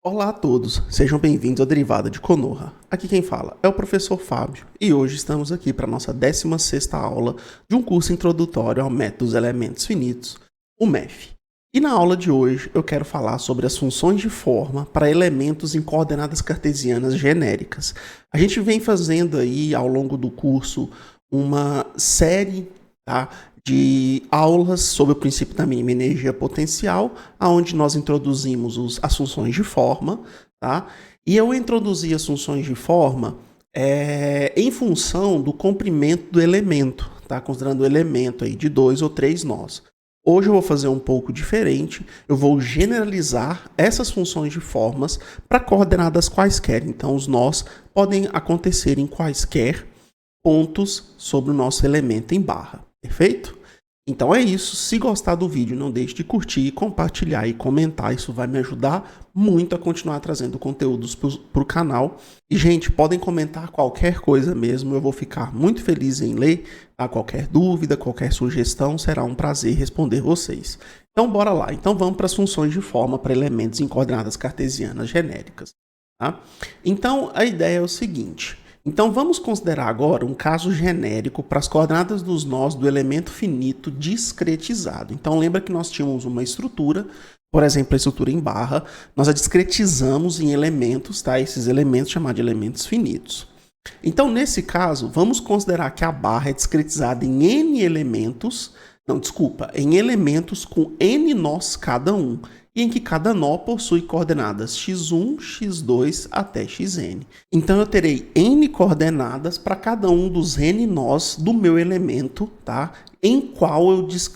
Olá a todos, sejam bem-vindos à Derivada de Konoha. Aqui quem fala é o professor Fábio e hoje estamos aqui para a nossa 16ª aula de um curso introdutório ao método dos elementos finitos, o MEF. E na aula de hoje eu quero falar sobre as funções de forma para elementos em coordenadas cartesianas genéricas. A gente vem fazendo aí ao longo do curso uma série, de aulas sobre o princípio da mínima energia potencial, onde nós introduzimos as funções de forma, tá? E eu introduzi as funções de forma em função do comprimento do elemento, tá? Considerando o elemento aí de 2 ou 3 nós. Hoje eu vou fazer um pouco diferente, eu vou generalizar essas funções de formas para coordenadas quaisquer. Então os nós podem acontecer em quaisquer pontos sobre o nosso elemento em barra. Perfeito? Então é isso. Se gostar do vídeo, não deixe de curtir, compartilhar e comentar. Isso vai me ajudar muito a continuar trazendo conteúdos para o canal. E, gente, podem comentar qualquer coisa mesmo. Eu vou ficar muito feliz em ler. Qualquer dúvida, qualquer sugestão, será um prazer responder vocês. Então, bora lá. Então, vamos para as funções de forma para elementos em coordenadas cartesianas genéricas. Tá? Então, a ideia é o seguinte. Então, vamos considerar agora um caso genérico para as coordenadas dos nós do elemento finito discretizado. Então, lembra que nós tínhamos uma estrutura, por exemplo, a estrutura em barra, nós a discretizamos em elementos, tá? Esses elementos chamados de elementos finitos. Então, nesse caso, vamos considerar que a barra é discretizada em n elementos, em elementos com n nós cada um, e em que cada nó possui coordenadas x1, x2 até xn. Então eu terei n coordenadas para cada um dos n nós do meu elemento, tá?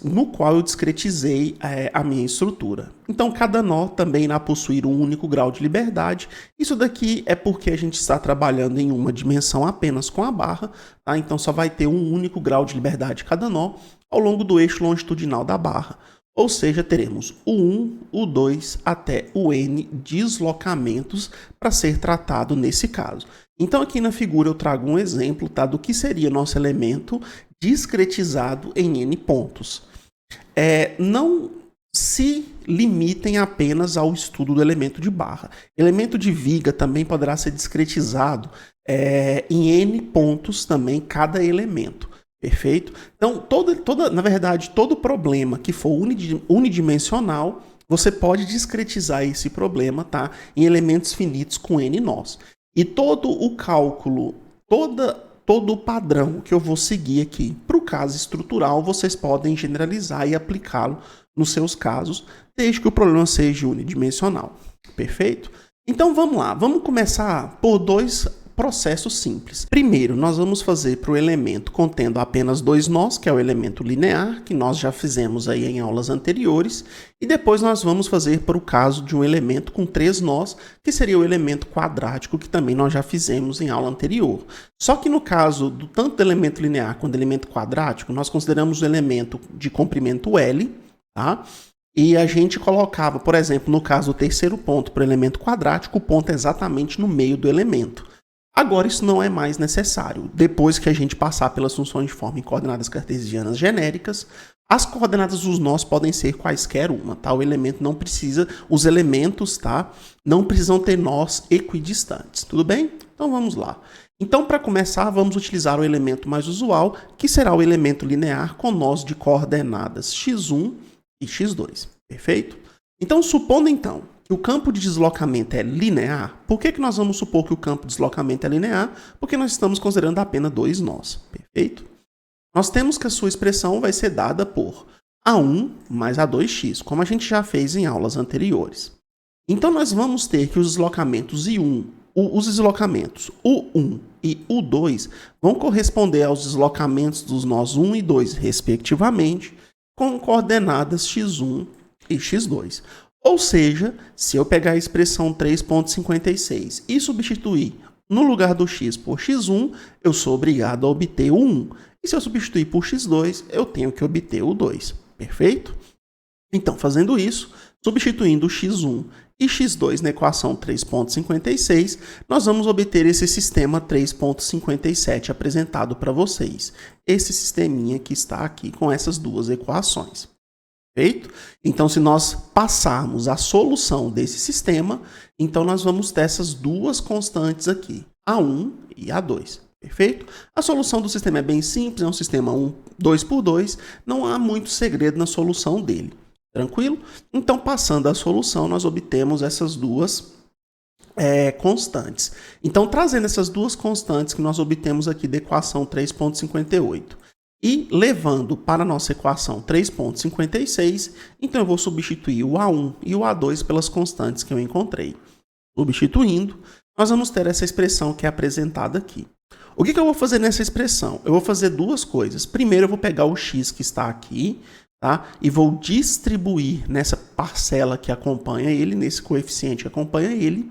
No qual eu discretizei a minha estrutura. Então cada nó também irá possuir um único grau de liberdade. Isso daqui é porque a gente está trabalhando em uma dimensão apenas com a barra, tá? Então só vai ter um único grau de liberdade cada nó ao longo do eixo longitudinal da barra. Ou seja, teremos o 1, o 2 até o n deslocamentos para ser tratado nesse caso. Então aqui na figura eu trago um exemplo, tá, do que seria nosso elemento discretizado em n pontos. Não se limitem apenas ao estudo do elemento de barra. Elemento de viga também poderá ser discretizado em n pontos também cada elemento. Perfeito? Então, na verdade, todo problema que for unidimensional, você pode discretizar esse problema, tá? Em elementos finitos com n nós. E todo o cálculo, todo o padrão que eu vou seguir aqui para o caso estrutural, vocês podem generalizar e aplicá-lo nos seus casos, desde que o problema seja unidimensional. Perfeito? Então, vamos lá. Vamos começar por dois processo simples. Primeiro, nós vamos fazer para o elemento contendo apenas 2 nós, que é o elemento linear, que nós já fizemos aí em aulas anteriores, e depois nós vamos fazer para o caso de um elemento com 3 nós, que seria o elemento quadrático, que também nós já fizemos em aula anterior. Só que no caso do tanto do elemento linear quanto do elemento quadrático, nós consideramos o elemento de comprimento L, tá? E a gente colocava, por exemplo, no caso do terceiro ponto para o elemento quadrático, o ponto é exatamente no meio do elemento. Agora isso não é mais necessário. Depois que a gente passar pelas funções de forma em coordenadas cartesianas genéricas, as coordenadas dos nós podem ser quaisquer uma, tá? O elemento não precisa, os elementos, tá? Não precisam ter nós equidistantes, tudo bem? Então vamos lá. Então, para começar, vamos utilizar o elemento mais usual, que será o elemento linear com nós de coordenadas x1 e x2, perfeito? Então, supondo então que o campo de deslocamento é linear, por que nós vamos supor que o campo de deslocamento é linear? Porque nós estamos considerando apenas 2 nós, perfeito? Nós temos que a sua expressão vai ser dada por A1 mais A2x, como a gente já fez em aulas anteriores. Então nós vamos ter que os deslocamentos U1 e U2 vão corresponder aos deslocamentos dos nós 1 e 2, respectivamente, com coordenadas x1 e x2. Ou seja, se eu pegar a expressão 3,56 e substituir no lugar do x por x1, eu sou obrigado a obter o 1. E se eu substituir por x2, eu tenho que obter o 2. Perfeito? Então, fazendo isso, substituindo x1 e x2 na equação 3,56, nós vamos obter esse sistema 3,57 apresentado para vocês. Esse sisteminha que está aqui com essas duas equações. Perfeito? Então, se nós passarmos a solução desse sistema, então nós vamos ter essas duas constantes aqui, A1 e A2. Perfeito? A solução do sistema é bem simples, é um sistema 2 por 2, não há muito segredo na solução dele. Tranquilo? Então, passando a solução, nós obtemos essas duas constantes. Então, trazendo essas duas constantes que nós obtemos aqui da equação 3.58 e levando para a nossa equação 3.56, então eu vou substituir o A1 e o A2 pelas constantes que eu encontrei. Substituindo, nós vamos ter essa expressão que é apresentada aqui. O que eu vou fazer nessa expressão? Eu vou fazer duas coisas. Primeiro, eu vou pegar o x que está aqui, tá? E vou distribuir nessa parcela que acompanha ele, nesse coeficiente que acompanha ele.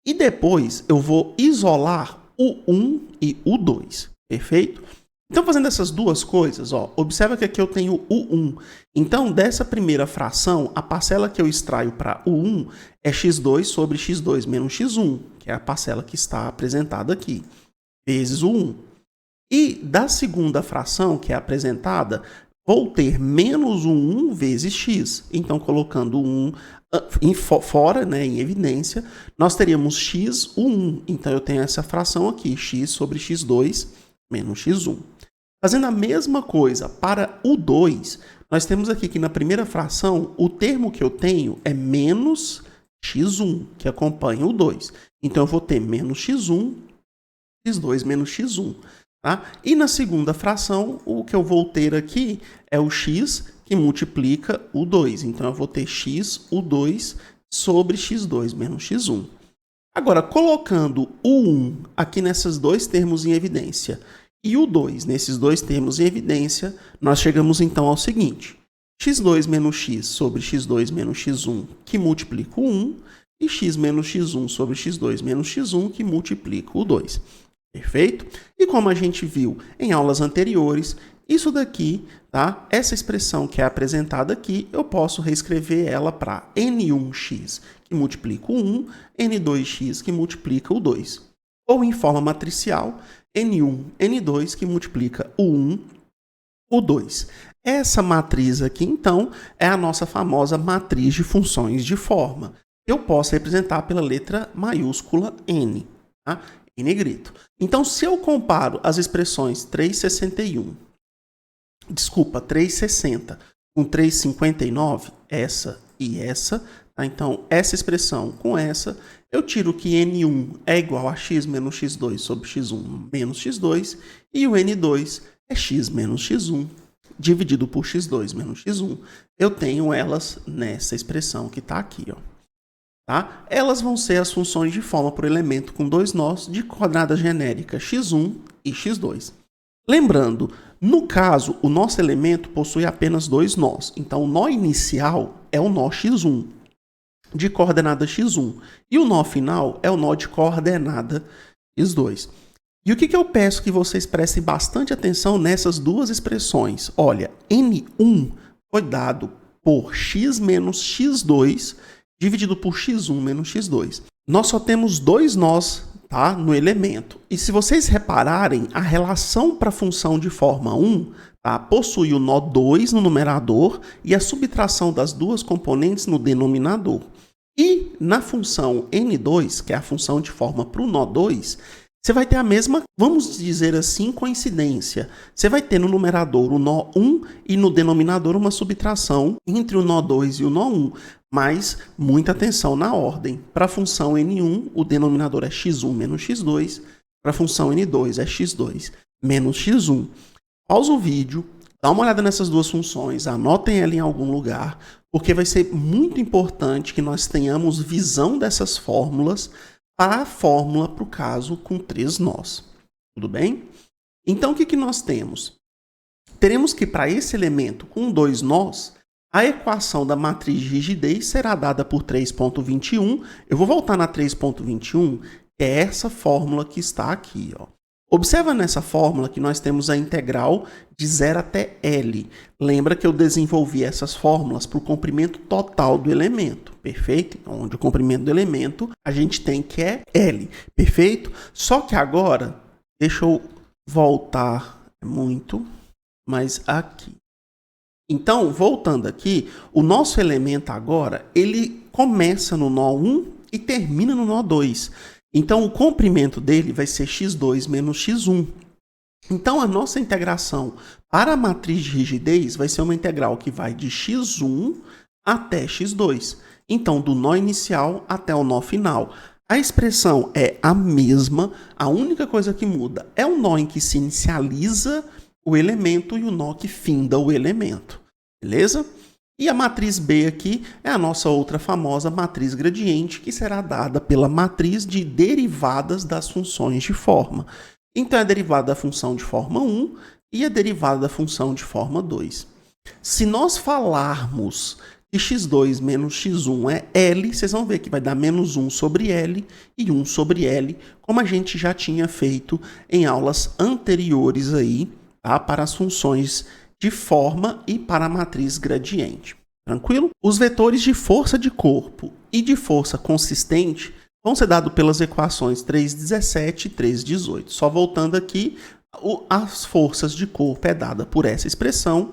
E depois, eu vou isolar o 1 e o 2. Perfeito? Então, fazendo essas duas coisas, ó, observa que aqui eu tenho o 1. Então, dessa primeira fração, a parcela que eu extraio para o 1 é x2 sobre x2 menos x1, que é a parcela que está apresentada aqui, vezes o 1. E da segunda fração, que é apresentada, vou ter menos o 1 vezes x. Então, colocando o 1 fora, né, em evidência, nós teríamos x, o 1. Então, eu tenho essa fração aqui, x sobre x2 menos x1. Fazendo a mesma coisa para o 2, nós temos aqui que na primeira fração, o termo que eu tenho é menos x1, que acompanha o 2. Então, eu vou ter menos x1, x2 menos x1. Tá? E na segunda fração, o que eu vou ter aqui é o x que multiplica o 2. Então, eu vou ter x, o 2, sobre x2 menos x1. Agora, colocando o 1 aqui nesses dois termos em evidência e o 2 nesses dois termos em evidência, nós chegamos então ao seguinte. x2 menos x sobre x2 menos x1, que multiplica o 1, e x menos x1 sobre x2 menos x1, que multiplica o 2. Perfeito? E como a gente viu em aulas anteriores, isso daqui, tá? Essa expressão que é apresentada aqui, eu posso reescrever ela para n1x, que multiplica o 1, n2x, que multiplica o 2. Ou em forma matricial, n1, n2, que multiplica o 1, o 2. Essa matriz aqui, então, é a nossa famosa matriz de funções de forma. Eu posso representar pela letra maiúscula n, tá? Em negrito. Então, se eu comparo as expressões 360 com 359, essa e essa, tá? Então, essa expressão com essa, eu tiro que n1 é igual a x menos x2 sobre x1 menos x2, e o n2 é x menos x1 dividido por x2 menos x1. Eu tenho elas nessa expressão que está aqui, ó. Tá? Elas vão ser as funções de forma por elemento com dois nós de coordenada genérica x1 e x2. Lembrando, no caso, o nosso elemento possui apenas dois nós. Então, o nó inicial é o nó x1, de coordenada x1. E o nó final é o nó de coordenada x2. E o que eu peço que vocês prestem bastante atenção nessas duas expressões? Olha, n1 foi dado por x menos x2 dividido por x1 menos x2. Nós só temos dois nós, tá, no elemento. E se vocês repararem, a relação para a função de forma 1, tá, possui o nó 2 no numerador e a subtração das duas componentes no denominador. E na função n2, que é a função de forma para o nó 2, você vai ter a mesma, vamos dizer assim, coincidência. Você vai ter no numerador o nó 1 e no denominador uma subtração entre o nó 2 e o nó 1. Mas muita atenção na ordem. Para a função n1, o denominador é x1 menos x2. Para a função n2 é x2 menos x1. Pausa o vídeo, dá uma olhada nessas duas funções, anotem ela em algum lugar, porque vai ser muito importante que nós tenhamos visão dessas fórmulas para a fórmula para o caso com três nós. Tudo bem? Então, o que nós temos? Teremos que, para esse elemento com dois nós, a equação da matriz de rigidez será dada por 3.21. Eu vou voltar na 3.21, que é essa fórmula que está aqui, ó. Observa nessa fórmula que nós temos a integral de 0 até L. Lembra que eu desenvolvi essas fórmulas para o comprimento total do elemento, perfeito? Então, onde o comprimento do elemento a gente tem que é L, perfeito? Só que agora, deixa eu voltar muito, mas aqui. Então, voltando aqui, o nosso elemento agora, ele começa no nó 1 e termina no nó 2. Então, o comprimento dele vai ser x2 menos x1. Então, a nossa integração para a matriz de rigidez vai ser uma integral que vai de x1 até x2. Então, do nó inicial até o nó final. A expressão é a mesma, a única coisa que muda é o nó em que se inicializa o elemento e o nó que finda o elemento. Beleza? E a matriz B aqui é a nossa outra famosa matriz gradiente, que será dada pela matriz de derivadas das funções de forma. Então, é a derivada da função de forma 1 e a derivada da função de forma 2. Se nós falarmos que x2 menos x1 é L, vocês vão ver que vai dar menos 1 sobre L e 1 sobre L, como a gente já tinha feito em aulas anteriores aí, tá? Para as funções de forma e para a matriz gradiente. Tranquilo? Os vetores de força de corpo e de força consistente vão ser dados pelas equações 3,17 e 3,18. Só voltando aqui, as forças de corpo é dada por essa expressão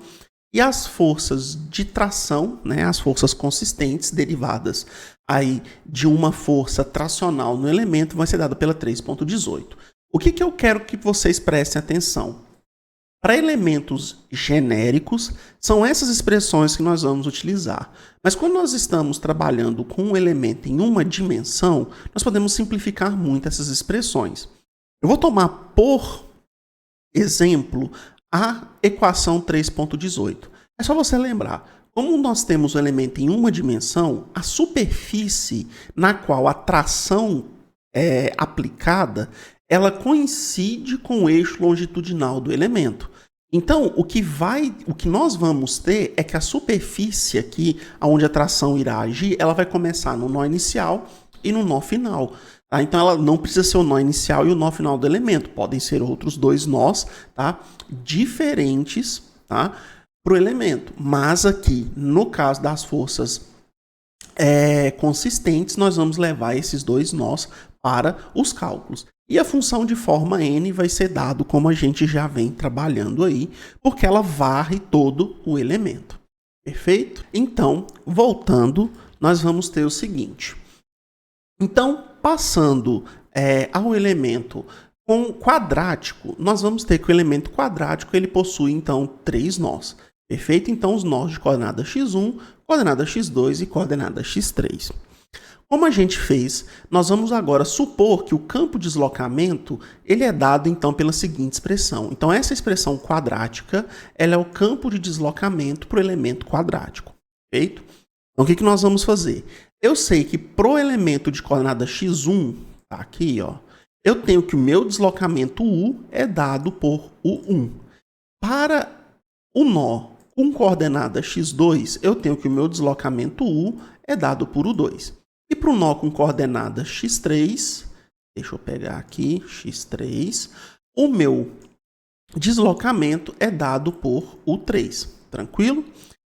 e as forças de tração, né, as forças consistentes derivadas aí de uma força tracional no elemento, vai ser dada pela 3,18. O que eu quero que vocês prestem atenção? Para elementos genéricos, são essas expressões que nós vamos utilizar. Mas quando nós estamos trabalhando com um elemento em uma dimensão, nós podemos simplificar muito essas expressões. Eu vou tomar por exemplo a equação 3,18. É só você lembrar, como nós temos o elemento em uma dimensão, a superfície na qual a tração é aplicada, ela coincide com o eixo longitudinal do elemento. Então, o que nós vamos ter é que a superfície aqui, onde a tração irá agir, ela vai começar no nó inicial e no nó final. Tá? Então, ela não precisa ser o nó inicial e o nó final do elemento. Podem ser outros dois nós, tá? Diferentes, tá? Para o elemento. Mas aqui, no caso das forças consistentes, nós vamos levar esses dois nós para os cálculos. E a função de forma n vai ser dado como a gente já vem trabalhando aí, porque ela varre todo o elemento. Perfeito? Então, voltando, nós vamos ter o seguinte. Então, passando ao elemento quadrático, nós vamos ter que o elemento quadrático ele possui, então, 3 nós. Perfeito? Então, os nós de coordenada x1, coordenada x2 e coordenada x3. Como a gente fez, nós vamos agora supor que o campo de deslocamento ele é dado então pela seguinte expressão. Então essa expressão quadrática ela é o campo de deslocamento para o elemento quadrático. Perfeito? Então o que nós vamos fazer? Eu sei que para o elemento de coordenada x1, tá aqui, ó, eu tenho que o meu deslocamento u é dado por u1. Para o nó com coordenada x2, eu tenho que o meu deslocamento u é dado por u2. E para o nó com coordenada x3, deixa eu pegar aqui, x3, o meu deslocamento é dado por u3, tranquilo?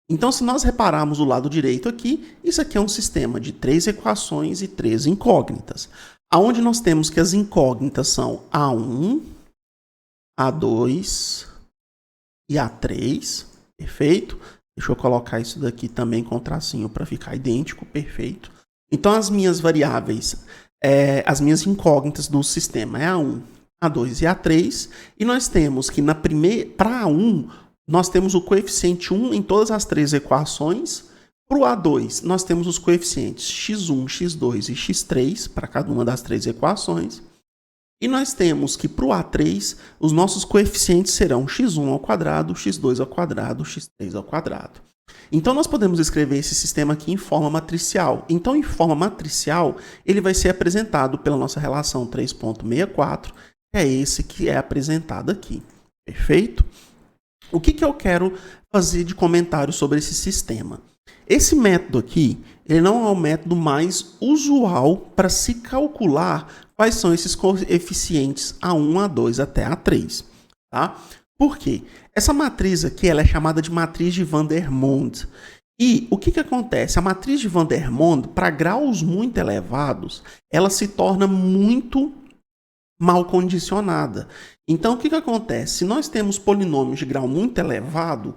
Então, se nós repararmos o lado direito aqui, isso aqui é um sistema de 3 equações e 3 incógnitas, onde nós temos que as incógnitas são A1, A2 e A3, perfeito? Deixa eu colocar isso daqui também com tracinho para ficar idêntico, perfeito? Então, as minhas variáveis, as minhas incógnitas do sistema é A1, A2 e A3. E nós temos que para A1, nós temos o coeficiente 1 em todas as 3 equações. Para o A2, nós temos os coeficientes x1, x2 e x3 para cada uma das 3 equações. E nós temos que para o A3, os nossos coeficientes serão x1 ao quadrado, x2 ao quadrado, x3 ao quadrado. Então, nós podemos escrever esse sistema aqui em forma matricial. Então, em forma matricial, ele vai ser apresentado pela nossa relação 3,64, que é esse que é apresentado aqui. Perfeito? O que eu quero fazer de comentário sobre esse sistema? Esse método aqui, ele não é o método mais usual para se calcular quais são esses coeficientes A1, A2 até A3. Tá? Por quê? Essa matriz aqui ela é chamada de matriz de Vandermonde. E o que acontece? A matriz de Vandermonde, para graus muito elevados, ela se torna muito mal condicionada. Então, o que acontece? Se nós temos polinômios de grau muito elevado,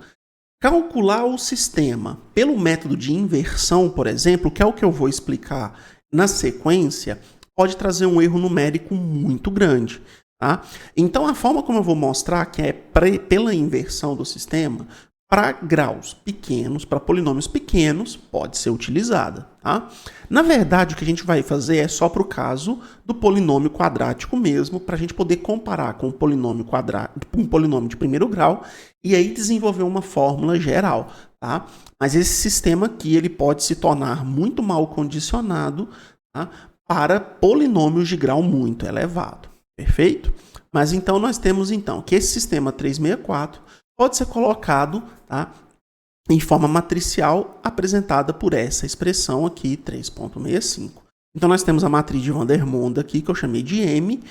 Calcular o sistema pelo método de inversão, por exemplo, que é o que eu vou explicar na sequência, pode trazer um erro numérico muito grande. Tá? Então, a forma como eu vou mostrar que é pela inversão do sistema, para graus pequenos, para polinômios pequenos, pode ser utilizada. Tá? Na verdade, o que a gente vai fazer é só para o caso do polinômio quadrático mesmo, para a gente poder comparar com um polinômio de primeiro grau e aí desenvolver uma fórmula geral. Tá? Mas esse sistema aqui ele pode se tornar muito mal condicionado, tá? Para polinômios de grau muito elevado. Perfeito? Mas então nós temos então que esse sistema 364 pode ser colocado, tá, em forma matricial apresentada por essa expressão aqui, 3.65. Então nós temos a matriz de Vandermonde aqui, que eu chamei de M,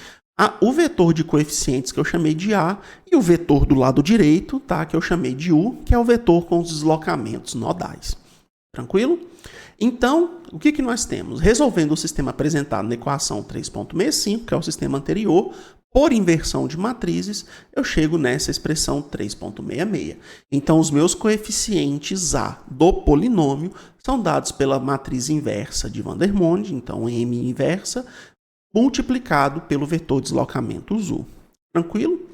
o vetor de coeficientes, que eu chamei de A, e o vetor do lado direito, tá, que eu chamei de U, que é o vetor com os deslocamentos nodais. Tranquilo? Então, o que nós temos? Resolvendo o sistema apresentado na equação 3.65, que é o sistema anterior, por inversão de matrizes, eu chego nessa expressão 3.66. Então, os meus coeficientes A do polinômio são dados pela matriz inversa de Vandermonde, então M inversa, multiplicado pelo vetor de deslocamentos U. Tranquilo?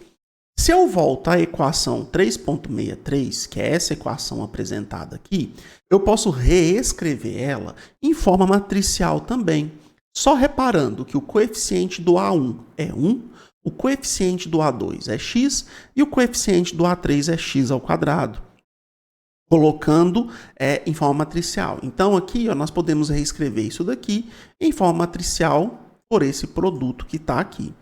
Se eu volto à equação 3.63, que é essa equação apresentada aqui, eu posso reescrever ela em forma matricial também. Só reparando que o coeficiente do A1 é 1, o coeficiente do A2 é x e o coeficiente do A3 é x ao quadrado, colocando em forma matricial. Então, aqui nós podemos reescrever isso daqui em forma matricial por esse produto que está aqui.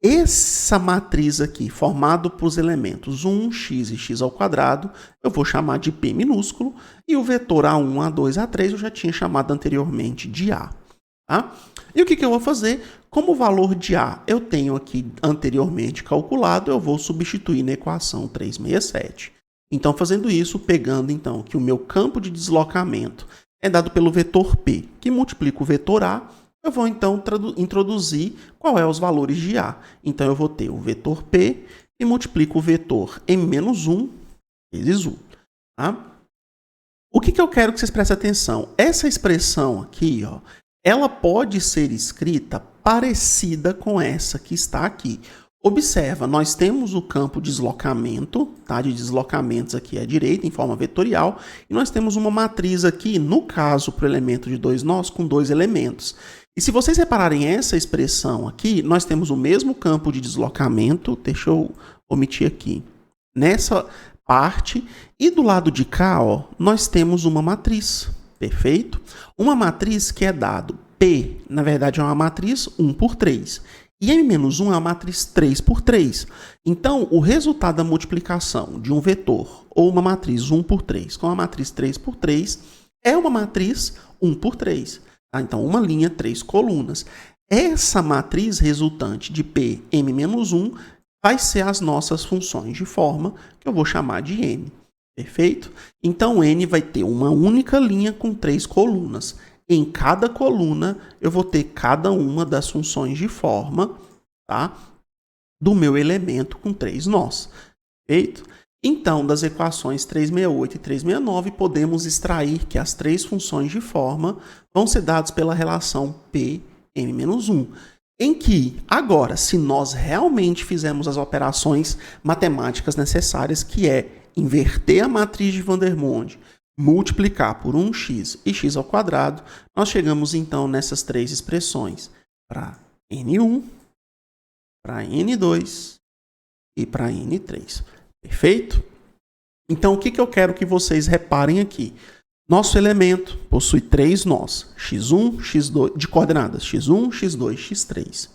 Essa matriz aqui, formada por os elementos 1, x e x ao quadrado, eu vou chamar de P minúsculo, e o vetor A1, A2, A3 eu já tinha chamado anteriormente de A. Tá? E o que eu vou fazer? Como o valor de A eu tenho aqui anteriormente calculado, eu vou substituir na equação 367. Então, fazendo isso, pegando então que o meu campo de deslocamento é dado pelo vetor P, que multiplica o vetor A, eu vou então introduzir qual é os valores de A. Então, eu vou ter o vetor P e multiplico o vetor M-1 vezes U. Tá? O que eu quero que vocês prestem atenção? Essa expressão aqui, ela pode ser escrita parecida com essa que está aqui. Observa, nós temos o campo de deslocamento, tá? De deslocamentos aqui à direita, em forma vetorial, e nós temos uma matriz aqui, no caso, para o elemento de 2 nós, com 2 elementos. E se vocês repararem essa expressão aqui, nós temos o mesmo campo de deslocamento, deixa eu omitir aqui, nessa parte, e do lado de cá, nós temos uma matriz, perfeito? Uma matriz que é dado P, na verdade é uma matriz 1 por 3, e M-1 é uma matriz 3 por 3. Então, o resultado da multiplicação de um vetor ou uma matriz 1 por 3 com a matriz 3 por 3 é uma matriz 1 por 3. Tá? Então, uma linha, 3 colunas. Essa matriz resultante de P, M-1 vai ser as nossas funções de forma que eu vou chamar de N. Perfeito? Então, N vai ter uma única linha com 3 colunas. Em cada coluna, eu vou ter cada uma das funções de forma, tá, do meu elemento com 3 nós. Perfeito? Então, das equações 368 e 369, podemos extrair que as 3 funções de forma vão ser dadas pela relação P, M-1. Em que, agora, se nós realmente fizermos as operações matemáticas necessárias, que é inverter a matriz de Vandermonde, multiplicar por 1x e x ao quadrado, nós chegamos então nessas 3 expressões, para N1, para N2 e para N3. Perfeito? Então, o que eu quero que vocês reparem aqui? Nosso elemento possui 3 nós, x1, x2, de coordenadas x1, x2, x3.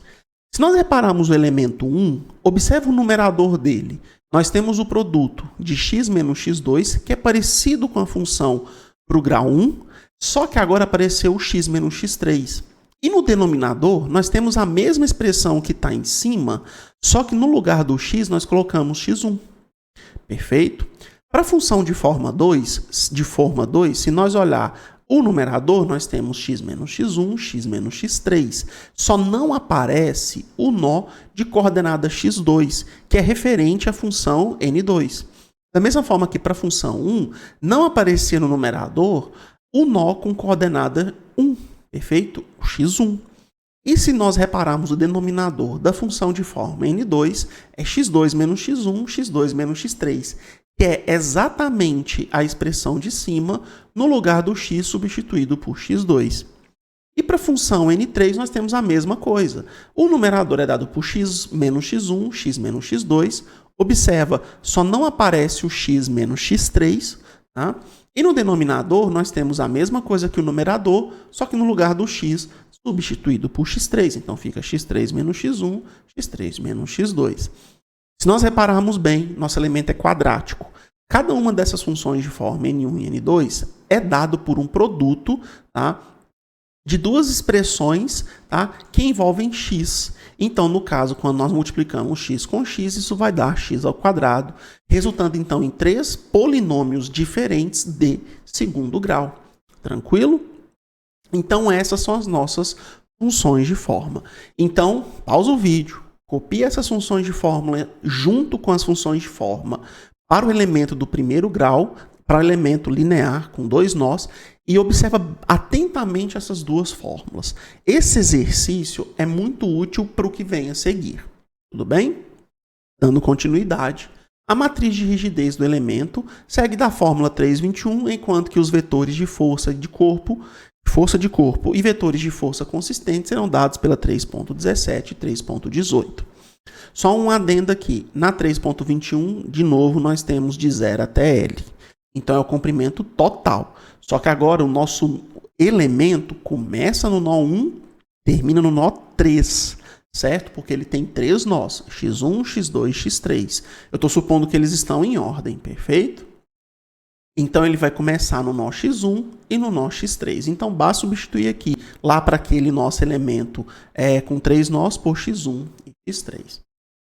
Se nós repararmos o elemento 1, observe o numerador dele. Nós temos o produto de x menos x2, que é parecido com a função para o grau 1, só que agora apareceu o x menos x3. E no denominador, nós temos a mesma expressão que está em cima, só que no lugar do x nós colocamos x1. Perfeito? Para a função de forma 2, se nós olhar o numerador, nós temos x menos x1, x menos x3. Só não aparece o nó de coordenada x2, que é referente à função n2. Da mesma forma que para a função 1, não aparecia no numerador o nó com coordenada 1, perfeito? O x1. E se nós repararmos o denominador da função de forma n2, é x2 menos x1, x2 menos x3, que é exatamente a expressão de cima no lugar do x substituído por x2. E para a função n3 nós temos a mesma coisa. O numerador é dado por x menos x1, x menos x2. Observa, só não aparece o x menos x3, tá? E no denominador nós temos a mesma coisa que o numerador, só que no lugar do x substituído por x3. Então fica x3 menos x1, x3 menos x2. Se nós repararmos bem, nosso elemento é quadrático. Cada uma dessas funções de forma n1 e n2 é dado por um produto, tá, de duas expressões, tá, que envolvem x. Então, no caso, quando nós multiplicamos x com x, isso vai dar x ao quadrado, resultando então em 3 polinômios diferentes de segundo grau. Tranquilo? Então, essas são as nossas funções de forma. Então, pausa o vídeo, copia essas funções de fórmula junto com as funções de forma para o elemento do primeiro grau, para o elemento linear com 2 nós, e observa atentamente essas duas fórmulas. Esse exercício é muito útil para o que vem a seguir. Tudo bem? Dando continuidade, a matriz de rigidez do elemento segue da fórmula 3,21, enquanto que os vetores de força de corpo e vetores de força consistente serão dados pela 3,17 e 3,18. Só um adendo aqui. Na 3,21, de novo, nós temos de 0 até L. Então, é o comprimento total. Só que agora o nosso elemento começa no nó 1, termina no nó 3, certo? Porque ele tem 3 nós, x1, x2, x3. Eu estou supondo que eles estão em ordem, perfeito? Então, ele vai começar no nó x1 e no nó x3. Então, basta substituir aqui, lá para aquele nosso elemento com 3 nós, por x1 e x3.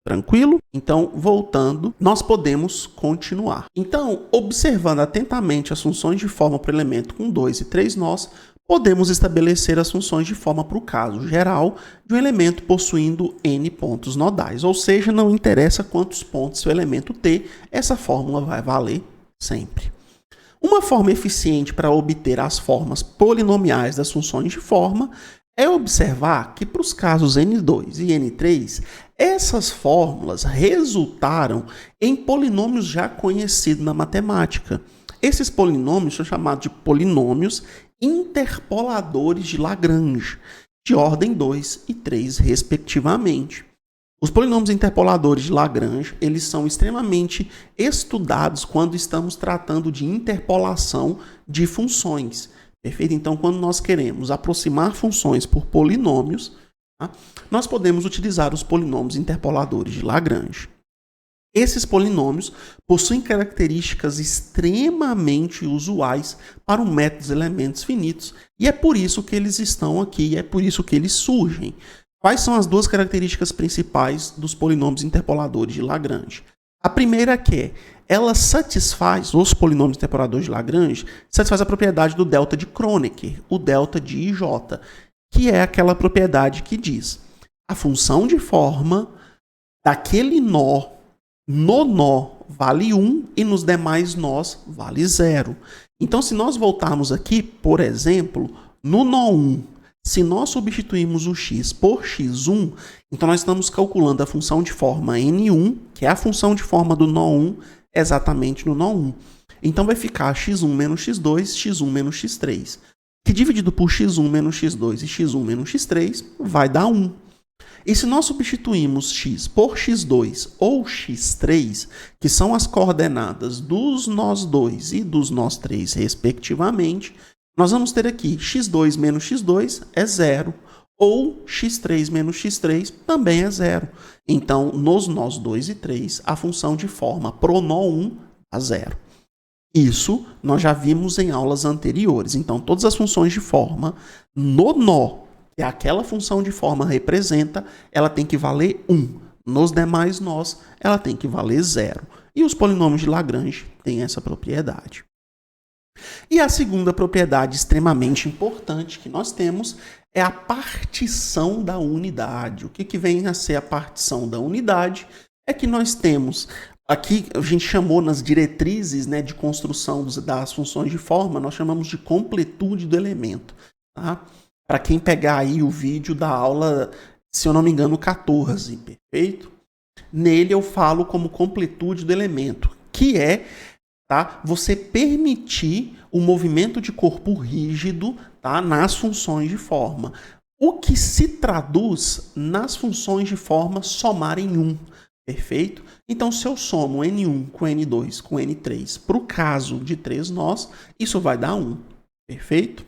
Tranquilo? Então, voltando, nós podemos continuar. Então, observando atentamente as funções de forma para o elemento com 2 e 3 nós, podemos estabelecer as funções de forma para o caso geral de um elemento possuindo n pontos nodais. Ou seja, não interessa quantos pontos o elemento ter, essa fórmula vai valer sempre. Uma forma eficiente para obter as formas polinomiais das funções de forma é observar que para os casos n2 e n3, essas fórmulas resultaram em polinômios já conhecidos na matemática. Esses polinômios são chamados de polinômios interpoladores de Lagrange, de ordem 2 e 3, respectivamente. Os polinômios interpoladores de Lagrange, eles são extremamente estudados quando estamos tratando de interpolação de funções. Perfeito? Então, quando nós queremos aproximar funções por polinômios, tá, nós podemos utilizar os polinômios interpoladores de Lagrange. Esses polinômios possuem características extremamente usuais para o método dos elementos finitos, e é por isso que eles estão aqui, é por isso que eles surgem. Quais são as duas características principais dos polinômios interpoladores de Lagrange? A primeira é que ela satisfaz, os polinômios interpoladores de Lagrange, satisfaz a propriedade do delta de Kronecker, o delta de IJ, que é aquela propriedade que diz a função de forma daquele nó, no nó vale 1 e nos demais nós vale 0. Então, se nós voltarmos aqui, por exemplo, no nó 1, se nós substituirmos o x por x1, então nós estamos calculando a função de forma n1, que é a função de forma do nó 1, exatamente no nó 1. Então vai ficar x1 menos x2, x1 menos x3, que dividido por x1 menos x2 e x1 menos x3 vai dar 1. E se nós substituirmos x por x2 ou x3, que são as coordenadas dos nós 2 e dos nós 3, respectivamente, nós vamos ter aqui x2 menos x2 é 0, ou x3 menos x3 também é 0. Então, nos nós 2 e 3, a função de forma pro nó 1 dá 0. Isso nós já vimos em aulas anteriores. Então, todas as funções de forma no nó, que aquela função de forma representa, ela tem que valer 1. Nos demais nós, ela tem que valer 0. E os polinômios de Lagrange têm essa propriedade. E a segunda propriedade extremamente importante que nós temos é a partição da unidade. O que vem a ser a partição da unidade? É que nós temos aqui a gente chamou nas diretrizes, né, de construção das funções de forma, nós chamamos de completude do elemento. Tá? Para quem pegar aí o vídeo da aula, se eu não me engano, 14, perfeito? Nele eu falo como completude do elemento, que é, tá, você permitir o movimento de corpo rígido, tá, nas funções de forma. O que se traduz nas funções de forma somar em 1, perfeito? Então, se eu somo N1 com N2 com N3 para o caso de 3 nós, isso vai dar 1, perfeito?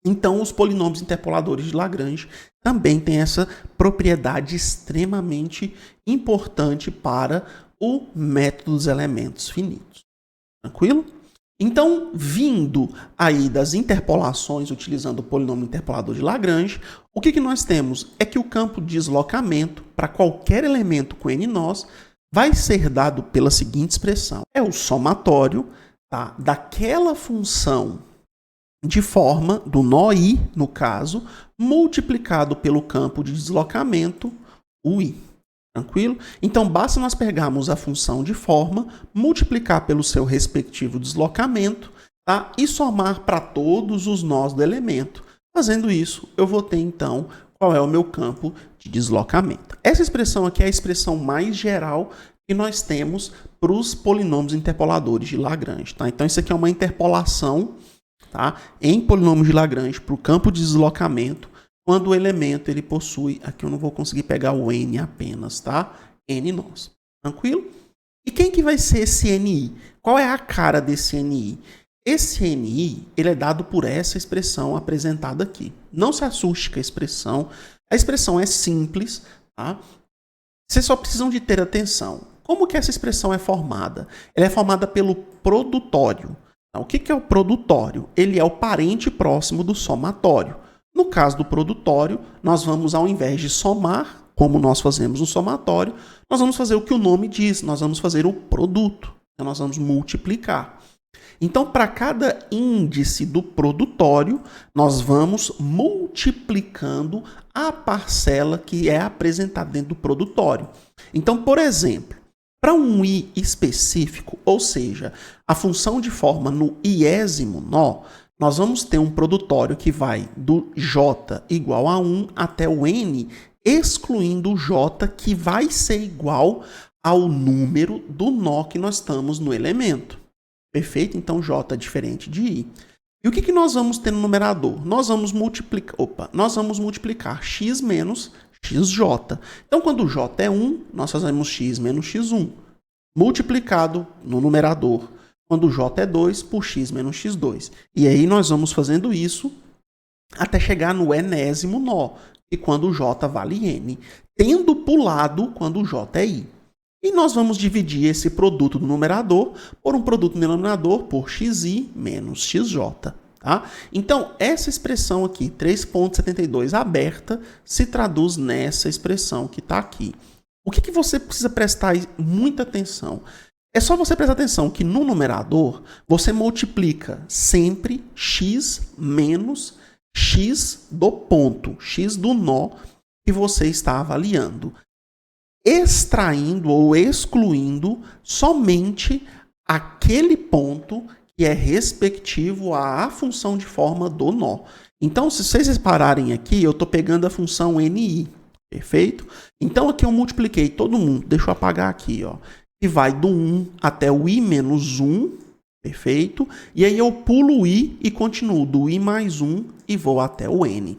Então, os polinômios interpoladores de Lagrange também têm essa propriedade extremamente importante para o método dos elementos finitos. Tranquilo? Então, vindo aí das interpolações utilizando o polinômio interpolador de Lagrange, o que nós temos é que o campo de deslocamento para qualquer elemento com n nós vai ser dado pela seguinte expressão. É o somatório, tá, daquela função de forma do nó i, no caso, multiplicado pelo campo de deslocamento, o i. Tranquilo? Então, basta nós pegarmos a função de forma, multiplicar pelo seu respectivo deslocamento, tá? E somar para todos os nós do elemento. Fazendo isso, eu vou ter, então, qual é o meu campo de deslocamento. Essa expressão aqui é a expressão mais geral que nós temos para os polinômios interpoladores de Lagrange. Tá? Então, isso aqui é uma interpolação, tá, em polinômios de Lagrange para o campo de deslocamento, quando o elemento ele possui, aqui eu não vou conseguir pegar o n apenas, tá? N nós. Tranquilo? E quem que vai ser esse ni? Qual é a cara desse ni? Esse ni, ele é dado por essa expressão apresentada aqui. Não se assuste com a expressão é simples, tá? Vocês só precisam de ter atenção. Como que essa expressão é formada? Ela é formada pelo produtório. O que é o produtório? Ele é o parente próximo do somatório. No caso do produtório, nós vamos, ao invés de somar, como nós fazemos no somatório, nós vamos fazer o que o nome diz, nós vamos fazer o produto, então nós vamos multiplicar. Então, para cada índice do produtório, nós vamos multiplicando a parcela que é apresentada dentro do produtório. Então, por exemplo, para um i específico, ou seja, a função de forma no iésimo nó, nós vamos ter um produtório que vai do j igual a 1 até o n, excluindo o j, que vai ser igual ao número do nó que nós estamos no elemento. Perfeito? Então, j é diferente de i. E o que nós vamos ter no numerador? Nós vamos multiplicar x menos xj. Então, quando o j é 1, nós fazemos x menos x1, multiplicado no numerador, quando o j é 2, por x menos x2. E aí nós vamos fazendo isso até chegar no enésimo nó, e quando o j vale n, tendo pulado quando o j é i. E nós vamos dividir esse produto do numerador por um produto do denominador por xi menos xj. Tá? Então, essa expressão aqui, 3,72 aberta, se traduz nessa expressão que está aqui. O que você precisa prestar muita atenção? É só você prestar atenção que no numerador você multiplica sempre x menos x do ponto, x do nó que você está avaliando, extraindo ou excluindo somente aquele ponto que é respectivo à função de forma do nó. Então, se vocês repararem aqui, eu estou pegando a função ni, perfeito? Então, aqui eu multipliquei todo mundo, deixa eu apagar aqui, ó, que vai do 1 até o i menos 1, perfeito? E aí eu pulo o i e continuo do i mais 1 e vou até o n.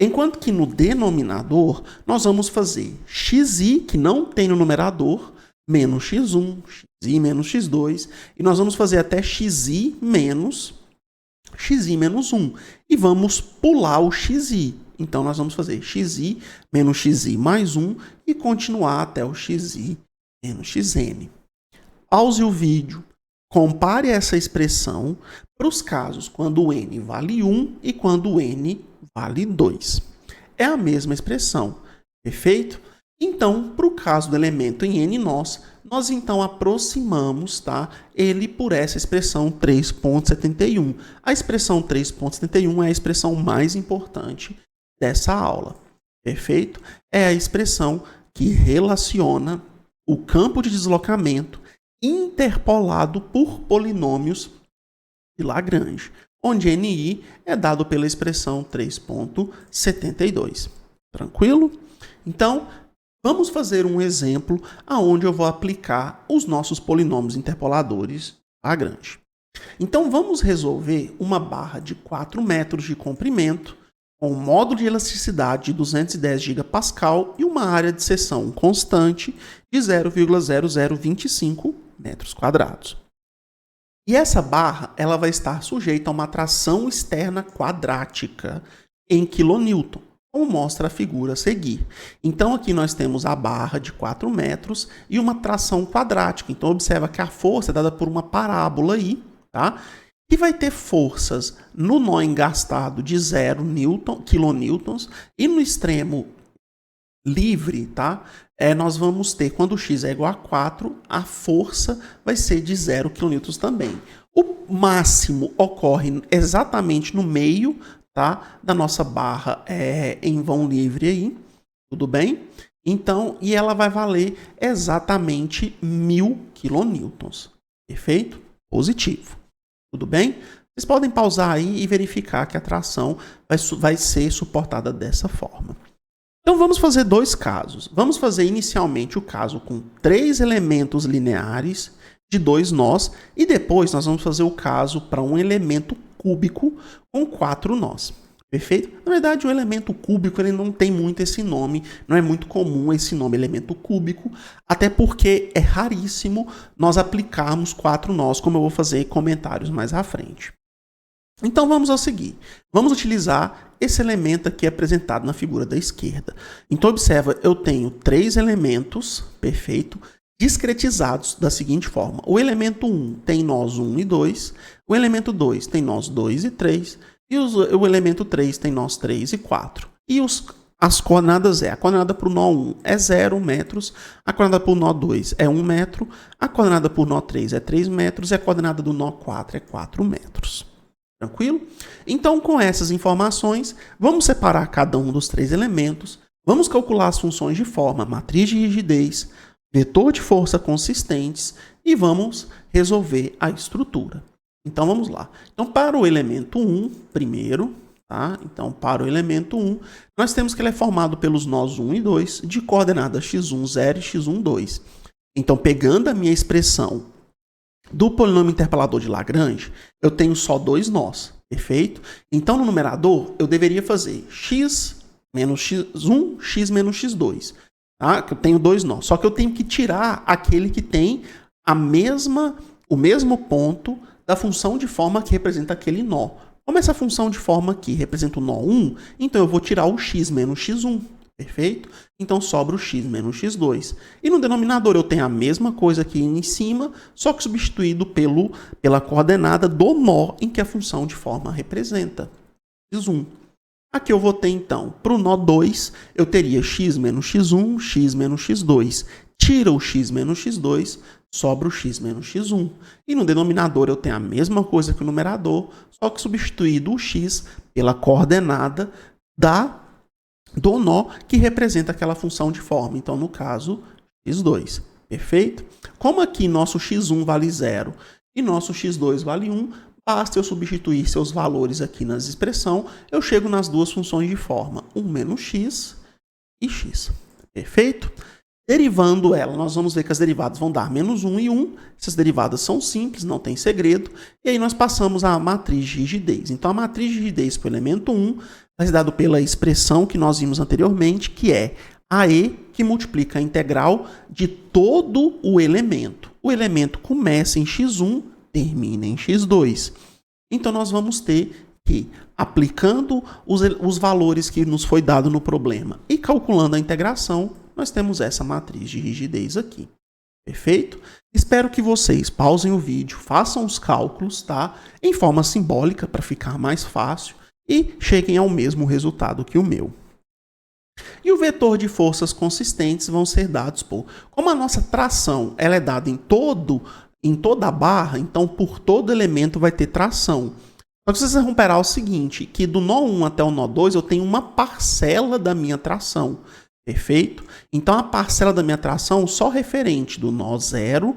Enquanto que no denominador, nós vamos fazer xi, que não tem no numerador, menos x1, xi menos x2, e nós vamos fazer até xi menos 1. E vamos pular o xi. Então, nós vamos fazer xi menos xi mais 1 e continuar até o xi menos xn. Pause o vídeo, compare essa expressão para os casos quando o n vale 1 e quando o n vale 2. É a mesma expressão, perfeito? Então, para o caso do elemento em n nós então aproximamos, tá, ele por essa expressão 3,71. A expressão 3,71 é a expressão mais importante dessa aula, perfeito? É a expressão que relaciona o campo de deslocamento interpolado por polinômios de Lagrange, onde NI é dado pela expressão 3,72. Tranquilo? Então, vamos fazer um exemplo onde eu vou aplicar os nossos polinômios interpoladores Lagrange. Então, vamos resolver uma barra de 4 metros de comprimento, com um módulo de elasticidade de 210 gigapascal e uma área de seção constante de 0,0025 metros quadrados. E essa barra ela vai estar sujeita a uma tração externa quadrática em quilonewton, como mostra a figura a seguir. Então, aqui nós temos a barra de 4 metros e uma tração quadrática. Então, observa que a força é dada por uma parábola aí, tá? E vai ter forças no nó engastado de 0 quilonewtons e no extremo livre, tá? Nós vamos ter, quando x é igual a 4, a força vai ser de 0 kN também. O máximo ocorre exatamente no meio, tá, da nossa barra em vão livre aí, tudo bem? Então, e ela vai valer exatamente 1000 kN, perfeito? Positivo, tudo bem? Vocês podem pausar aí e verificar que a tração vai ser suportada dessa forma. Então, vamos fazer dois casos. Vamos fazer inicialmente o caso com 3 elementos lineares de 2 nós e depois nós vamos fazer o caso para um elemento cúbico com 4 nós. Perfeito? Na verdade, o elemento cúbico ele não tem muito esse nome, não é muito comum esse nome elemento cúbico, até porque é raríssimo nós aplicarmos 4 nós, como eu vou fazer comentários mais à frente. Então vamos ao seguinte, vamos utilizar esse elemento aqui apresentado na figura da esquerda. Então observa, eu tenho 3 elementos, perfeito, discretizados da seguinte forma. O elemento 1 tem nós 1 e 2, o elemento 2 tem nós 2 e 3, e o elemento 3 tem nós 3 e 4. E as coordenadas a coordenada para o nó 1 é 0 metros, a coordenada para o nó 2 é 1 metro, a coordenada para o nó 3 é 3 metros e a coordenada do nó 4 é 4 metros. Tranquilo? Então, com essas informações, vamos separar cada um dos 3 elementos, vamos calcular as funções de forma, matriz de rigidez, vetor de força consistentes e vamos resolver a estrutura. Então, vamos lá. Então, para o elemento 1, primeiro, tá? Então, para o elemento 1, nós temos que ele é formado pelos nós 1 e 2 de coordenadas x1, 0 e x1, 2. Então, pegando a minha expressão do polinômio interpolador de Lagrange, eu tenho só 2 nós, perfeito? Então, no numerador, eu deveria fazer x menos x1, x menos x2, tá? Que eu tenho 2 nós. Só que eu tenho que tirar aquele que tem o mesmo ponto da função de forma que representa aquele nó. Como essa função de forma aqui representa o nó 1, então eu vou tirar o x menos x1, perfeito? Então sobra o x menos x2. E no denominador eu tenho a mesma coisa aqui em cima, só que substituído pela coordenada do nó em que a função de forma representa, x1. Aqui eu vou ter então, para o nó 2, eu teria x menos x1, x menos x2. Tira o x menos x2, sobra o x menos x1. E no denominador eu tenho a mesma coisa que o numerador, só que substituído o x pela coordenada do nó que representa aquela função de forma. Então, no caso, x2. Perfeito? Como aqui nosso x1 vale 0 e nosso x2 vale 1, basta eu substituir seus valores aqui na expressão, eu chego nas duas funções de forma, 1 menos x e x. Perfeito? Derivando ela, nós vamos ver que as derivadas vão dar menos 1 e 1. Essas derivadas são simples, não tem segredo. E aí nós passamos à matriz de rigidez. Então, a matriz de rigidez para o elemento 1 vai ser dado pela expressão que nós vimos anteriormente, que é AE, que multiplica a integral de todo o elemento. O elemento começa em x1, termina em x2. Então, nós vamos ter que, aplicando os valores que nos foi dado no problema e calculando a integração, nós temos essa matriz de rigidez aqui. Perfeito? Espero que vocês pausem o vídeo, façam os cálculos, tá? Em forma simbólica, para ficar mais fácil, e cheguem ao mesmo resultado que o meu. E o vetor de forças consistentes vão ser dados por... Como a nossa tração ela é dada em toda a barra, então por todo elemento vai ter tração. Só que vocês vão reparar o seguinte, que do nó 1 até o nó 2 eu tenho uma parcela da minha tração. Perfeito? Então, a parcela da minha tração só referente do nó 0,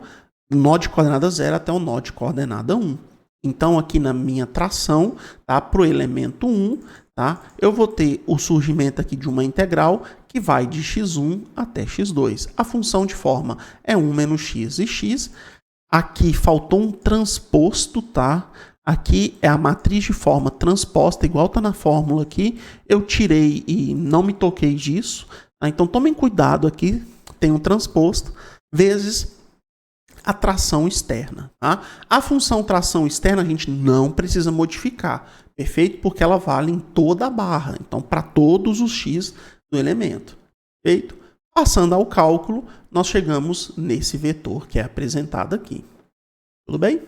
nó de coordenada 0 até o nó de coordenada 1. Então, aqui na minha tração, tá, para o elemento 1, tá, eu vou ter o surgimento aqui de uma integral que vai de x1 até x2. A função de forma é 1 menos x e x. Aqui faltou um transposto, tá? Aqui é a matriz de forma transposta, igual está na fórmula aqui. Eu tirei e não me toquei disso. Tá? Então, tomem cuidado aqui. Tem um transposto vezes a tração externa. Tá? A função tração externa a gente não precisa modificar. Perfeito? Porque ela vale em toda a barra. Então, para todos os x do elemento. Perfeito? Passando ao cálculo, nós chegamos nesse vetor que é apresentado aqui. Tudo bem?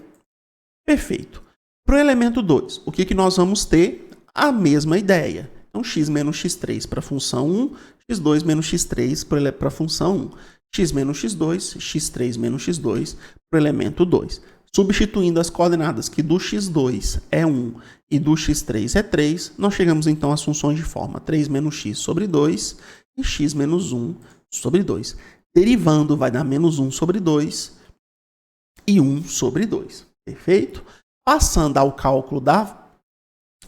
Perfeito. Para o elemento 2, o que nós vamos ter? A mesma ideia. Então, x menos x3 para a função 1, x2 menos x3 para a função 1. X menos x2, x3 menos x2 para o elemento 2. Substituindo as coordenadas que do x2 é 1 e do x3 é 3, nós chegamos então às funções de forma 3 menos x sobre 2 e x menos 1 sobre 2. Derivando vai dar menos 1 sobre 2 e 1 sobre 2. Perfeito? Passando ao cálculo da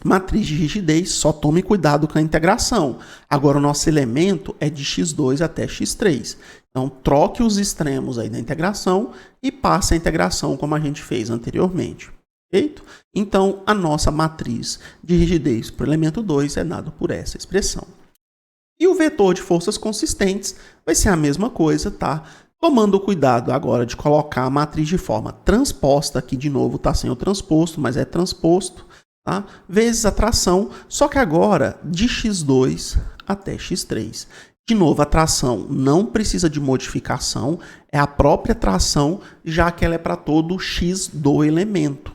matriz de rigidez, só tome cuidado com a integração. Agora o nosso elemento é de x2 até x3. Então troque os extremos aí da integração e passe a integração como a gente fez anteriormente. Perfeito? Então a nossa matriz de rigidez para o elemento 2 é dado por essa expressão. E o vetor de forças consistentes vai ser a mesma coisa, tá? Tomando cuidado agora de colocar a matriz de forma transposta, aqui de novo está sem o transposto, mas é transposto, tá? Vezes a tração, só que agora de x2 até x3. De novo, a tração não precisa de modificação, é a própria tração, já que ela é para todo x do elemento.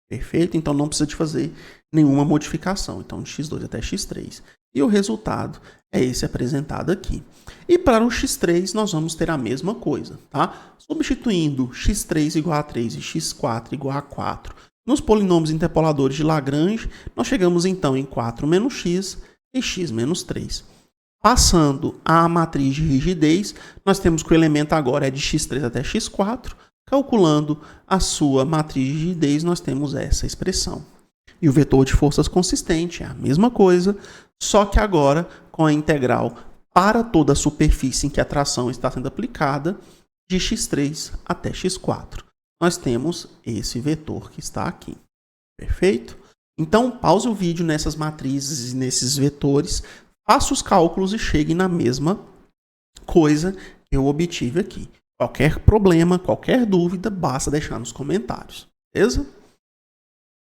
Perfeito? Então não precisa de fazer nenhuma modificação. Então, de x2 até x3. E o resultado é esse apresentado aqui. E para o x3, nós vamos ter a mesma coisa, tá? Substituindo x3 igual a 3 e x4 igual a 4 nos polinômios interpoladores de Lagrange, nós chegamos então em 4 menos x e x menos 3. Passando à matriz de rigidez, nós temos que o elemento agora é de x3 até x4. Calculando a sua matriz de rigidez, nós temos essa expressão. E o vetor de forças consistente é a mesma coisa, só que agora com a integral para toda a superfície em que a tração está sendo aplicada, de x3 até x4. Nós temos esse vetor que está aqui. Perfeito? Então, pause o vídeo nessas matrizes e nesses vetores, faça os cálculos e chegue na mesma coisa que eu obtive aqui. Qualquer problema, qualquer dúvida, basta deixar nos comentários. Beleza?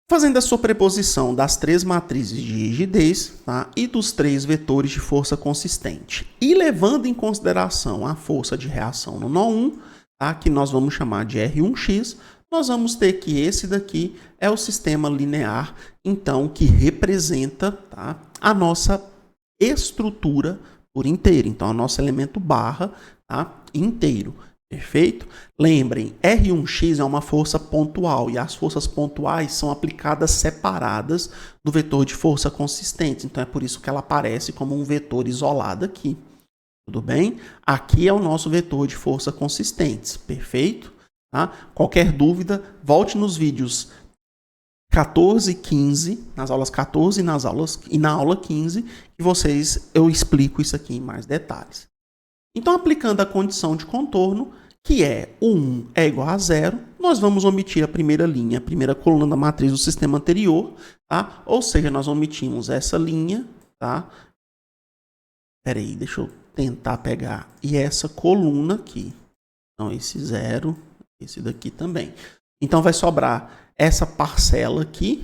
Fazendo a sobreposição das três matrizes de rigidez, tá, e dos três vetores de força consistente, e levando em consideração a força de reação no nó 1, tá, que nós vamos chamar de R1x, nós vamos ter que esse daqui é o sistema linear, então, que representa, tá, a nossa estrutura por inteiro. Então, o nosso elemento barra, tá, inteiro. Perfeito? Lembrem, R1x é uma força pontual e as forças pontuais são aplicadas separadas do vetor de força consistente. Então, é por isso que ela aparece como um vetor isolado aqui. Tudo bem? Aqui é o nosso vetor de força consistentes. Perfeito? Tá? Qualquer dúvida, volte nos vídeos 14 e 15, nas aulas 14 e na aula 15, que eu explico isso aqui em mais detalhes. Então, aplicando a condição de contorno, que é o 1 é igual a 0, nós vamos omitir a primeira linha, a primeira coluna da matriz do sistema anterior, tá? Ou seja, nós omitimos essa linha, tá? Espera aí, deixa eu tentar pegar. E essa coluna aqui. Então, esse 0, esse daqui também. Então, vai sobrar essa parcela aqui.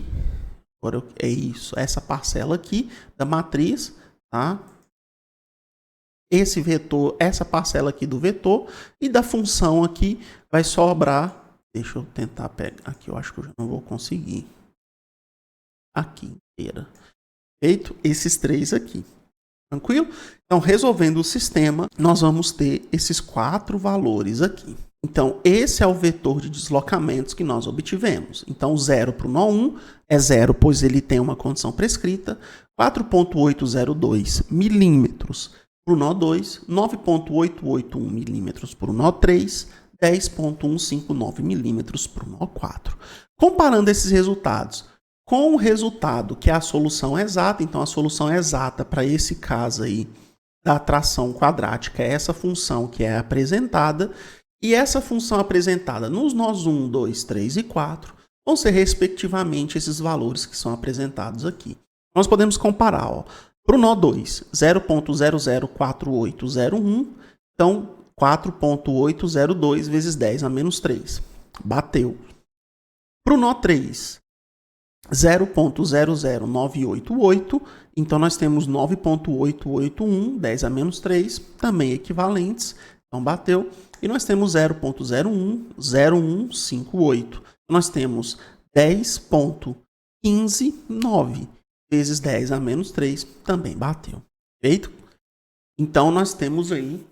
Agora, é isso, essa parcela aqui da matriz, tá? Esse vetor, essa parcela aqui do vetor e da função aqui vai sobrar. Deixa eu tentar pegar aqui, eu acho que eu já não vou conseguir. Aqui inteira. Feito esses três aqui. Tranquilo? Então, resolvendo o sistema, nós vamos ter esses 4 valores aqui. Então, esse é o vetor de deslocamentos que nós obtivemos. Então, 0 para o nó 1 é 0, pois ele tem uma condição prescrita. 4,802 milímetros para o nó 2, 9,881 milímetros para o nó 3, 10,159 milímetros para o nó 4. Comparando esses resultados com o resultado que é a solução exata, então a solução exata para esse caso aí da tração quadrática é essa função que é apresentada, e essa função apresentada nos nós 1, 2, 3 e 4 vão ser respectivamente esses valores que são apresentados aqui. Nós podemos comparar, para o nó 2, 0,004801, então 4,802 vezes 10 a menos 3. Bateu. Para o nó 3, 0,00988, então nós temos 9,881, 10 a menos 3, também equivalentes, então bateu. E nós temos 0,010158. Nós temos 10,159 vezes 10 a menos 3, também bateu. Feito? Então nós temos aí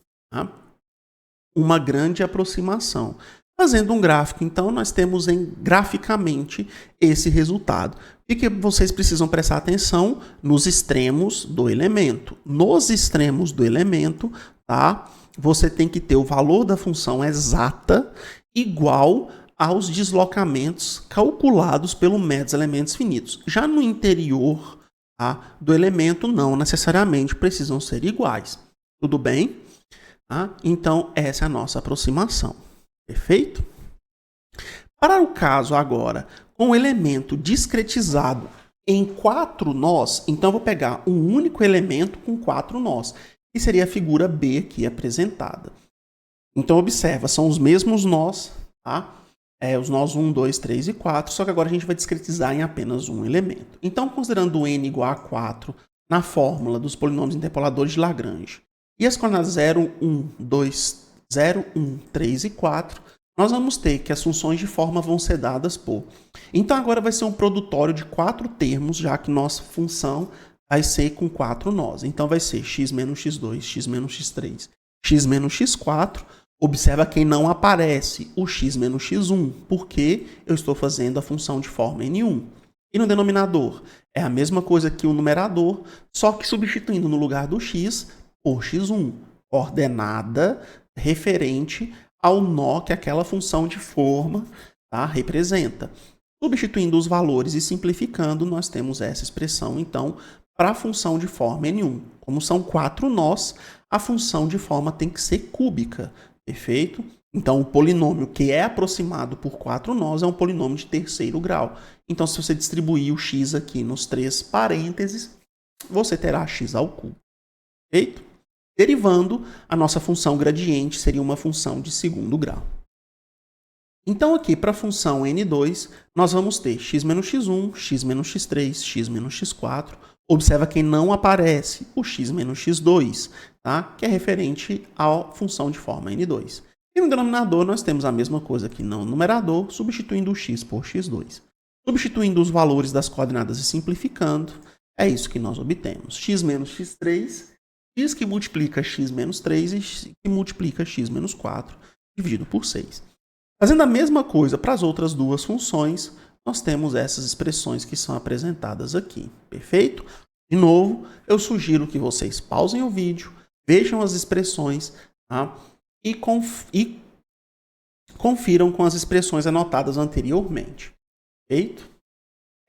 uma grande aproximação. Fazendo um gráfico, então, nós temos graficamente esse resultado. E que vocês precisam prestar atenção nos extremos do elemento. Nos extremos do elemento, tá? Você tem que ter o valor da função exata igual aos deslocamentos calculados pelo método dos elementos finitos. Já no interior, tá, do elemento, não necessariamente precisam ser iguais. Tudo bem? Tá? Então, essa é a nossa aproximação. Perfeito? Para o caso agora, com o elemento discretizado em 4 nós, então eu vou pegar um único elemento com 4 nós, que seria a figura B aqui apresentada. Então observa, são os mesmos nós, tá? Os nós 1, 2, 3 e 4, só que agora a gente vai discretizar em apenas um elemento. Então, considerando n igual a 4 na fórmula dos polinômios interpoladores de Lagrange, e as coordenadas 0, 1, 2, 0, 1, 3 e 4, nós vamos ter que as funções de forma vão ser dadas por. Então agora vai ser um produtório de 4 termos, já que nossa função vai ser com 4 nós. Então vai ser x menos x2, x menos x3, x menos x4. Observa que não aparece o x menos x1, porque eu estou fazendo a função de forma n1. E no denominador é a mesma coisa que o numerador, só que substituindo no lugar do x por x1, ordenada referente ao nó que aquela função de forma, tá, representa. Substituindo os valores e simplificando, nós temos essa expressão, então, para a função de forma n1. Como são 4 nós, a função de forma tem que ser cúbica, perfeito? Então, o polinômio que é aproximado por 4 nós é um polinômio de terceiro grau. Então, se você distribuir o x aqui nos 3 parênteses, você terá x ao cubo, perfeito? Derivando, a nossa função gradiente seria uma função de segundo grau. Então, aqui, para a função n2, nós vamos ter x menos x1, x menos x3, x menos x4. Observa que não aparece o x menos x2, tá? Que é referente à função de forma n2. E no denominador, nós temos a mesma coisa aqui no numerador, substituindo o x por x2. Substituindo os valores das coordenadas e simplificando, é isso que nós obtemos. X menos x3, x que multiplica x menos 3 e x que multiplica x menos 4, dividido por 6. Fazendo a mesma coisa para as outras duas funções, nós temos essas expressões que são apresentadas aqui. Perfeito? De novo, eu sugiro que vocês pausem o vídeo, vejam as expressões, tá? e confiram com as expressões anotadas anteriormente. Perfeito?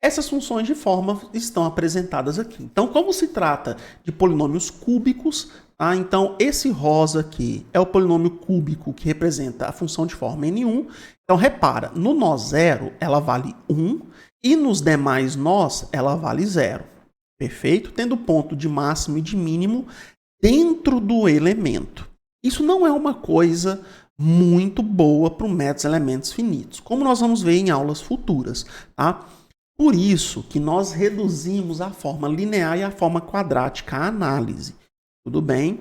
Essas funções de forma estão apresentadas aqui. Então, como se trata de polinômios cúbicos, tá? Então esse rosa aqui é o polinômio cúbico que representa a função de forma n1. Então, repara, no nó 0 ela vale 1 e nos demais nós ela vale 0. Perfeito? Tendo ponto de máximo e de mínimo dentro do elemento. Isso não é uma coisa muito boa para o método dos elementos finitos, como nós vamos ver em aulas futuras, tá? Por isso que nós reduzimos a forma linear e a forma quadrática à análise. Tudo bem?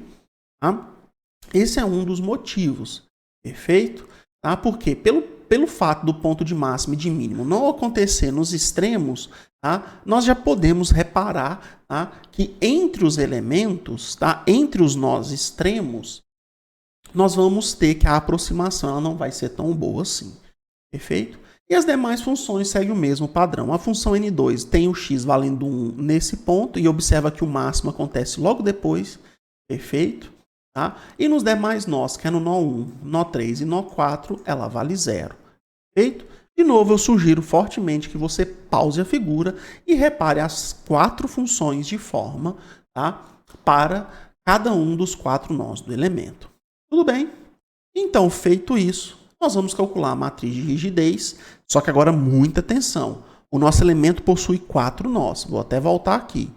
Tá? Esse é um dos motivos. Perfeito? Tá? Porque pelo fato do ponto de máximo e de mínimo não acontecer nos extremos, tá? Nós já podemos reparar, tá? Que entre os elementos, tá? Entre os nós extremos, nós vamos ter que a aproximação ela não vai ser tão boa assim. Perfeito? E as demais funções seguem o mesmo padrão. A função n2 tem o x valendo 1 nesse ponto e observa que o máximo acontece logo depois. perfeito? Tá? E nos demais nós, que é no nó 1, nó 3 e nó 4, ela vale 0, perfeito? De novo, eu sugiro fortemente que você pause a figura e repare as 4 funções de forma, tá? Para cada um dos 4 nós do elemento. Tudo bem? Então, feito isso, nós vamos calcular a matriz de rigidez, só que agora muita atenção. O nosso elemento possui 4 nós. Vou até voltar aqui.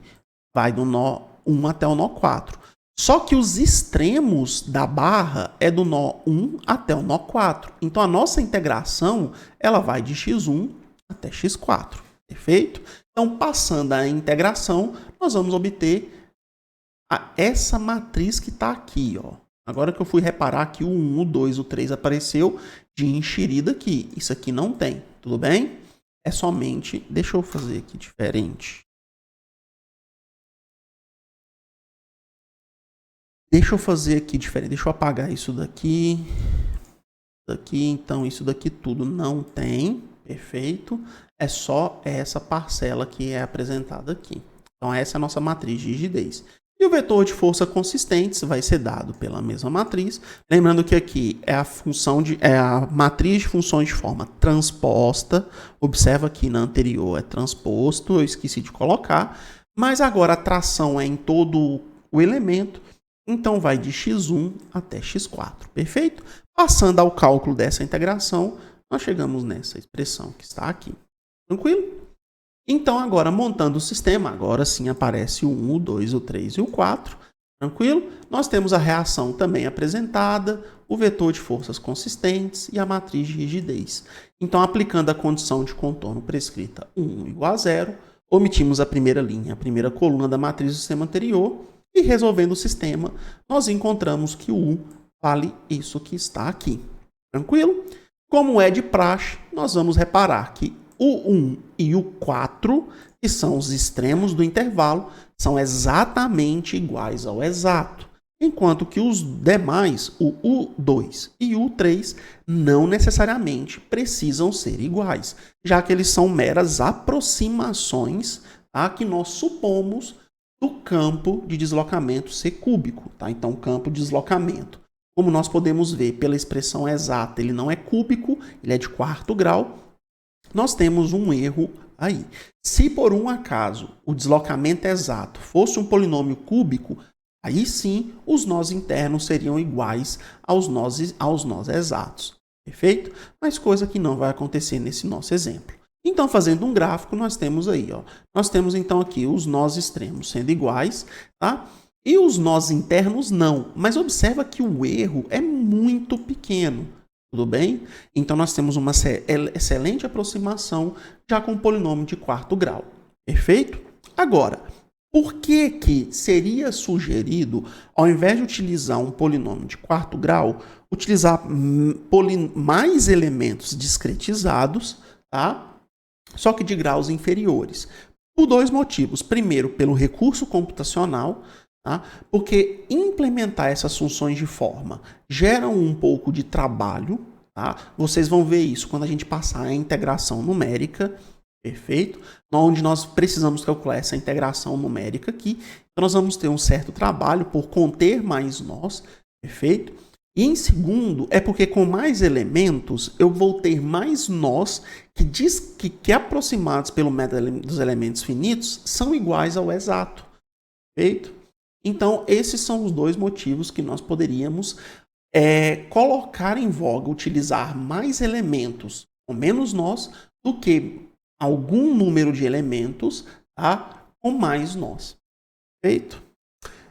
Vai do nó 1 até o nó 4. Só que os extremos da barra é do nó 1 até o nó 4. Então, a nossa integração ela vai de x1 até x4. Perfeito? Então, passando a integração, nós vamos obter essa matriz que está aqui. Ó. Agora que eu fui reparar que o 1, o 2, o 3 apareceu de enxerida aqui. Isso aqui não tem. Tudo bem? É somente... Deixa eu fazer aqui diferente. Deixa eu apagar isso daqui. Então, isso daqui tudo não tem. Perfeito. É só essa parcela que é apresentada aqui. Então, essa é a nossa matriz de rigidez. E o vetor de força consistentes vai ser dado pela mesma matriz. Lembrando que aqui é a matriz de funções de forma transposta. Observa que na anterior é transposto, eu esqueci de colocar. Mas agora a tração é em todo o elemento. Então, vai de x1 até x4, perfeito? Passando ao cálculo dessa integração, nós chegamos nessa expressão que está aqui. Tranquilo? Então, agora, montando o sistema, agora sim aparece o 1, o 2, o 3 e o 4. Tranquilo? Nós temos a reação também apresentada, o vetor de forças consistentes e a matriz de rigidez. Então, aplicando a condição de contorno prescrita 1 igual a 0, omitimos a primeira linha, a primeira coluna da matriz do sistema anterior. E resolvendo o sistema, nós encontramos que o U vale isso que está aqui. Tranquilo? Como é de praxe, nós vamos reparar que o 1 e o 4, que são os extremos do intervalo, são exatamente iguais ao exato. Enquanto que os demais, o U2 e o U3, não necessariamente precisam ser iguais, já que eles são meras aproximações, tá, que nós supomos do campo de deslocamento ser cúbico. Tá? Então, o campo de deslocamento, como nós podemos ver pela expressão exata, ele não é cúbico, ele é de 4º grau. Nós temos um erro aí. Se por um acaso o deslocamento exato fosse um polinômio cúbico, aí sim os nós internos seriam iguais aos nós exatos. Perfeito? Mas coisa que não vai acontecer nesse nosso exemplo. Então, fazendo um gráfico, nós temos aí, ó. Nós temos então aqui os nós extremos sendo iguais, tá? E os nós internos não. Mas observa que o erro é muito pequeno, tudo bem? Então, nós temos uma excelente aproximação já com um polinômio de 4º grau. Perfeito? Agora, por que seria sugerido, ao invés de utilizar um polinômio de 4º grau, utilizar mais elementos discretizados, tá? Só que de graus inferiores? Por 2 motivos. Primeiro, pelo recurso computacional, tá? Porque implementar essas funções de forma gera um pouco de trabalho. Tá? Vocês vão ver isso quando a gente passar a integração numérica, perfeito? Onde nós precisamos calcular essa integração numérica aqui. Então, nós vamos ter um certo trabalho por conter mais nós, perfeito? E em segundo, é porque com mais elementos, eu vou ter mais nós que aproximados pelo método dos elementos finitos são iguais ao exato. Perfeito? Então, esses são os 2 motivos que nós poderíamos colocar em voga, utilizar mais elementos com menos nós do que algum número de elementos, tá, com mais nós. Perfeito?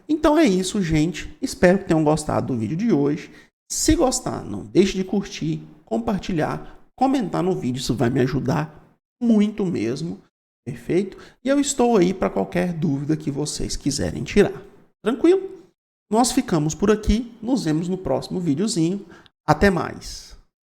Então é isso, gente. Espero que tenham gostado do vídeo de hoje. Se gostar, não deixe de curtir, compartilhar, comentar no vídeo. Isso vai me ajudar muito mesmo. Perfeito? E eu estou aí para qualquer dúvida que vocês quiserem tirar. Tranquilo? Nós ficamos por aqui. Nos vemos no próximo videozinho. Até mais!